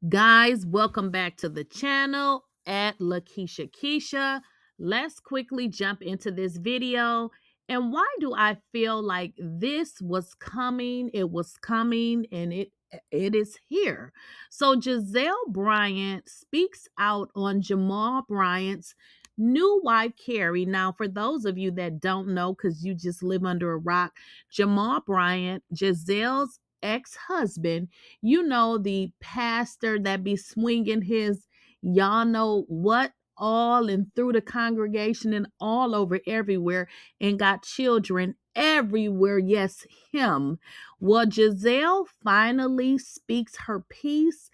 Guys, welcome back to the channel at Lakeysha Keysha. Let's quickly jump into this video. And why do I feel like this was coming? It was coming and it is here. So Gizelle Bryant speaks out on Jamal Bryant's new wife Karri. Now, for those of you that don't know, because you just live under a rock, Jamal Bryant, Gizelle's ex-husband, the pastor that be swinging his y'all know what all and through the congregation and all over everywhere and got children everywhere. Yes, him. Well, Gizelle finally speaks her piece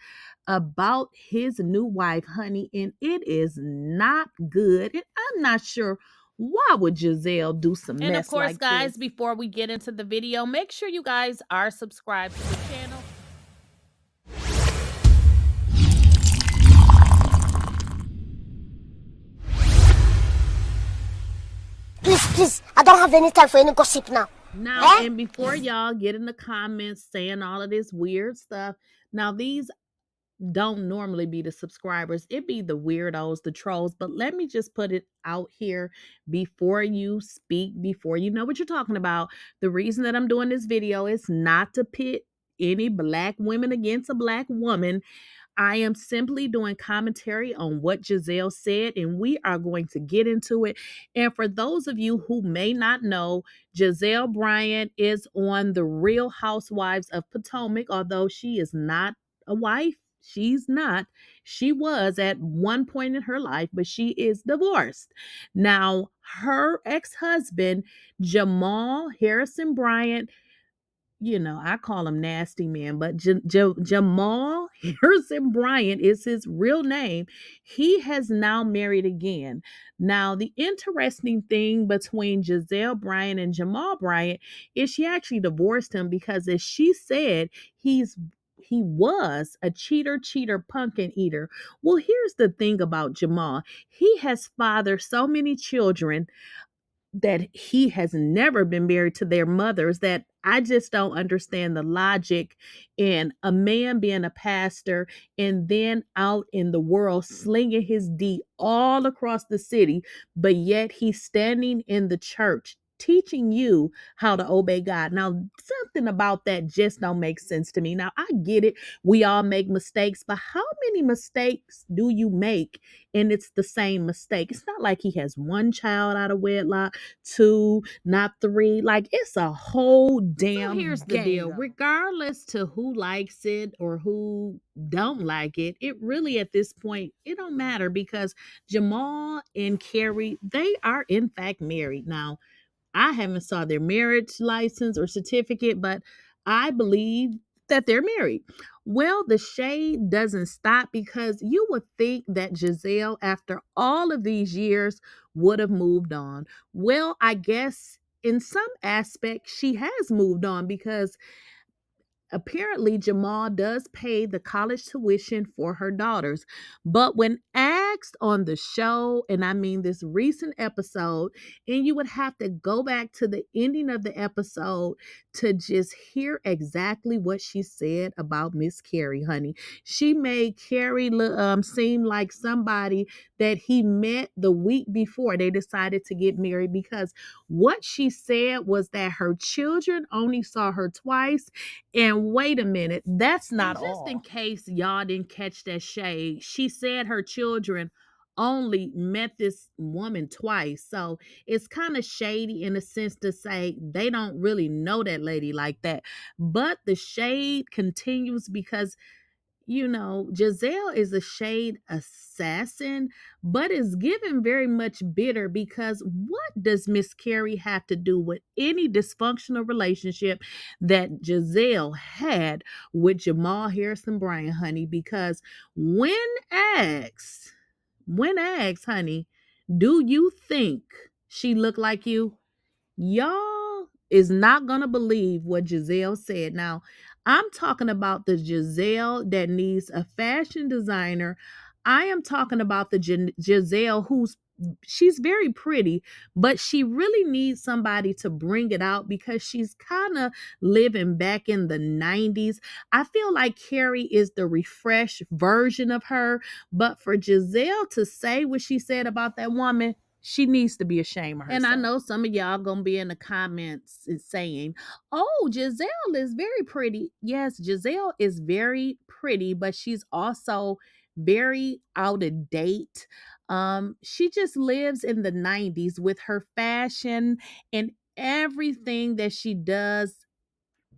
about his new wife, honey, and it is not good. And I'm not sure why would Gizelle do some And of mess course, like guys, this. before we get into the video, make sure you guys are subscribed to the channel. Please, I don't have any time for any gossip now. Now, and before y'all get in the comments saying all of this weird stuff, now these don't normally be the subscribers. It be the weirdos, the trolls. But let me just put it out here before you speak, before you know what you're talking about. The reason that I'm doing this video is not to pit any black women against a black woman. I am simply doing commentary on what Gizelle said, and we are going to get into it. And for those of you who may not know, Gizelle Bryant is on the Real Housewives of Potomac, although she is not a wife. She's not. She was at one point in her life, but she is divorced. Now, her ex husband, Jamal Harrison Bryant, I call him Nasty Man, but Jamal Harrison Bryant is his real name. He has now married again. Now, the interesting thing between Gizelle Bryant and Jamal Bryant is she actually divorced him because, as she said, he was a cheater, pumpkin eater. Well, here's the thing about Jamal. He has fathered so many children that he has never been married to their mothers, that I just don't understand the logic in a man being a pastor and then out in the world slinging his D all across the city, but yet he's standing in the church teaching you how to obey God. Now, something about that just don't make sense to me. Now, I get it. We all make mistakes, but how many mistakes do you make and it's the same mistake? It's not like he has one child out of wedlock, two, not three. Like, it's a whole damn. So here's the deal. Regardless to who likes it or who don't like it, it really at this point it don't matter, because Jamal and Karri, they are in fact married. Now, I haven't saw their marriage license or certificate, but I believe that they're married. Well, the shade doesn't stop, because you would think that Gizelle, after all of these years, would have moved on. Well, I guess in some aspects she has moved on, because apparently Jamal does pay the college tuition for her daughters. But when asked on the show, and I mean this recent episode, and you would have to go back to the ending of the episode to just hear exactly what she said about Miss Karri, honey. She made Karri seem like somebody that he met the week before they decided to get married, because what she said was that her children only saw her twice. And wait a minute, that's not all. Just in case y'all didn't catch that shade, she said her children only met this woman twice. So it's kind of shady in a sense to say they don't really know that lady like that. But the shade continues because Gizelle is a shade assassin, but is given very much bitter, because what does Miss Karri have to do with any dysfunctional relationship that Gizelle had with Jamal Harrison Bryant, honey? Because when asked, honey, do you think she looked like you? Y'all is not gonna believe what Gizelle said. Now, I'm talking about the Gizelle that needs a fashion designer. I am talking about the Gizelle who's she's very pretty, but she really needs somebody to bring it out because she's kind of living back in the 90s. I feel like Karri is the refreshed version of her, but for Gizelle to say what she said about that woman, she needs to be ashamed of herself. And I know some of y'all gonna be in the comments saying, oh, Gizelle is very pretty. Yes, Gizelle is very pretty, but she's also very out of date. She just lives in the 90s with her fashion and everything that she does,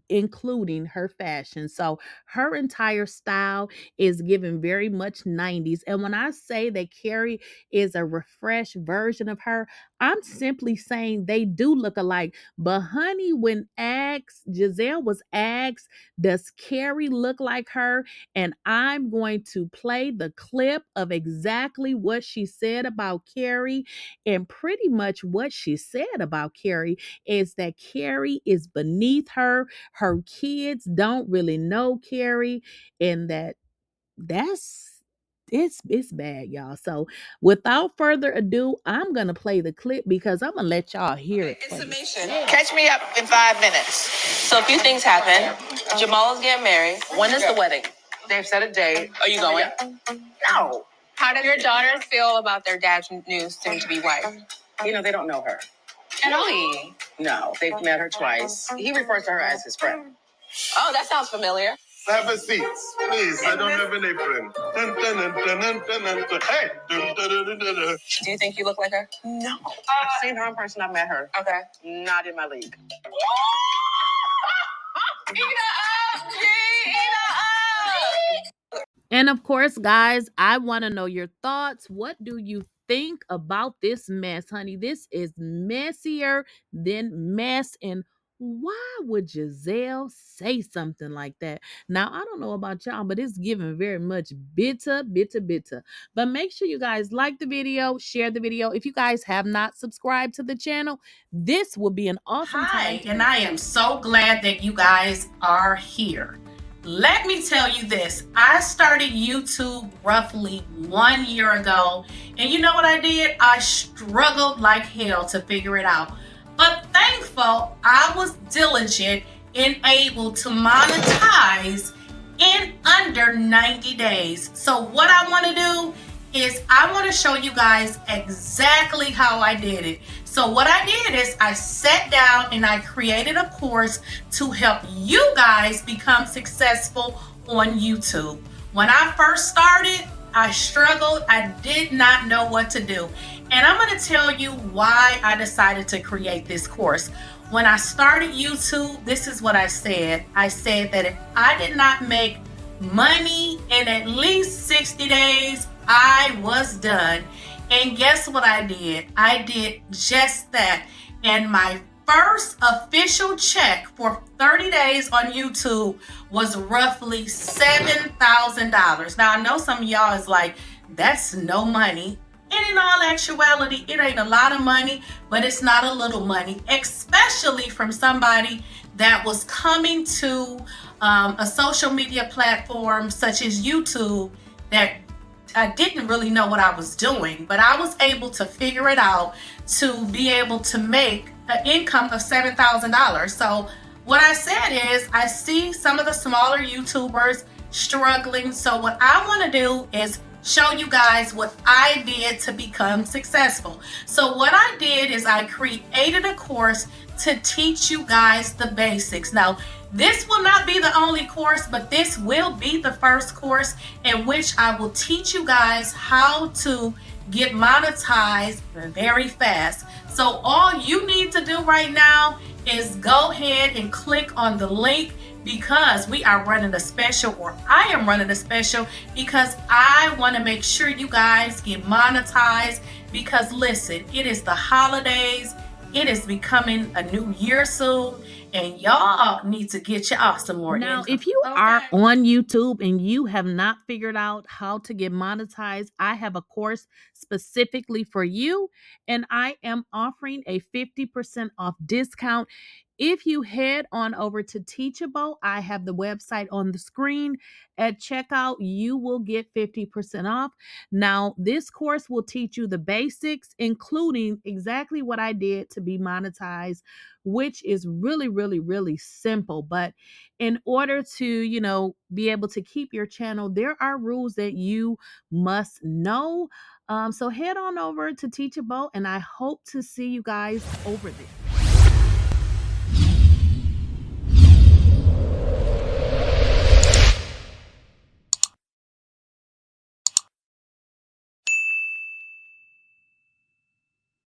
including her fashion. So her entire style is given very much 90s. And when I say that Karri is a refreshed version of her, I'm simply saying they do look alike. But honey, when Gizelle was asked, does Karri look like her? And I'm going to play the clip of exactly what she said about Karri. And pretty much what she said about Karri is that Karri is beneath her. Her kids don't really know Karri, and it's bad, y'all. So without further ado, I'm gonna play the clip because I'm gonna let y'all hear it. Summation. Catch me up in 5 minutes. So a few things happen. Jamal is getting married. When is the wedding? They've set a date. Are you going? No. How do your daughters feel about their dad's new soon-to-be wife? You know, they don't know her. Really? No, they've met her twice. He refers to her as his friend. Oh, that sounds familiar. Have a seat, please. I don't have an apron. Hey! Do you think you look like her? No. I've seen her in person. I've met her. Okay. Not in my league. And of course, guys, I want to know your thoughts. What do you think about this mess, honey? This is messier than mess. And why would Gizelle say something like that? Now, I don't know about y'all, but it's giving very much bitter. But make sure you guys like the video, share the video. If you guys have not subscribed to the channel, this will be an awesome time. And I am so glad that you guys are here. Let me tell you this. I started YouTube roughly 1 year ago. And you know what I did? I struggled like hell to figure it out. But thankful I was diligent and able to monetize in under 90 days. So what I want to do is I want to show you guys exactly how I did it. So what I did is I sat down and I created a course to help you guys become successful on YouTube. When I first started, I struggled. I did not know what to do. And I'm going to tell you why I decided to create this course. When I started YouTube, this is what I said. I said that if I did not make money in at least 60 days, I was done. And guess what I did? I did just that. And my first official check for 30 days on YouTube was roughly $7,000. Now, I know some of y'all is like, that's no money. And in all actuality, it ain't a lot of money, but it's not a little money, especially from somebody that was coming to a social media platform such as YouTube that I didn't really know what I was doing, but I was able to figure it out to be able to make an income of $7,000. So what I said is I see some of the smaller YouTubers struggling. So what I want to do is show you guys what I did to become successful. So what I did is I created a course to teach you guys the basics. Now, this will not be the only course, but this will be the first course in which I will teach you guys how to get monetized very fast. So all you need to do right now is go ahead and click on the link, because we are running a special, or I am running a special, because I want to make sure you guys get monetized. Because listen, it is the holidays, it is becoming a new year soon, And y'all need to get y'all some more Now, income. if you are on YouTube and you have not figured out how to get monetized, I have a course specifically for you, and I am offering a 50% off discount. If you head on over to Teachable, I have the website on the screen. At checkout, you will get 50% off. Now, this course will teach you the basics, including exactly what I did to be monetized, which is really, really, really simple. But in order to, be able to keep your channel, there are rules that you must know. So head on over to Teachable, and I hope to see you guys over there.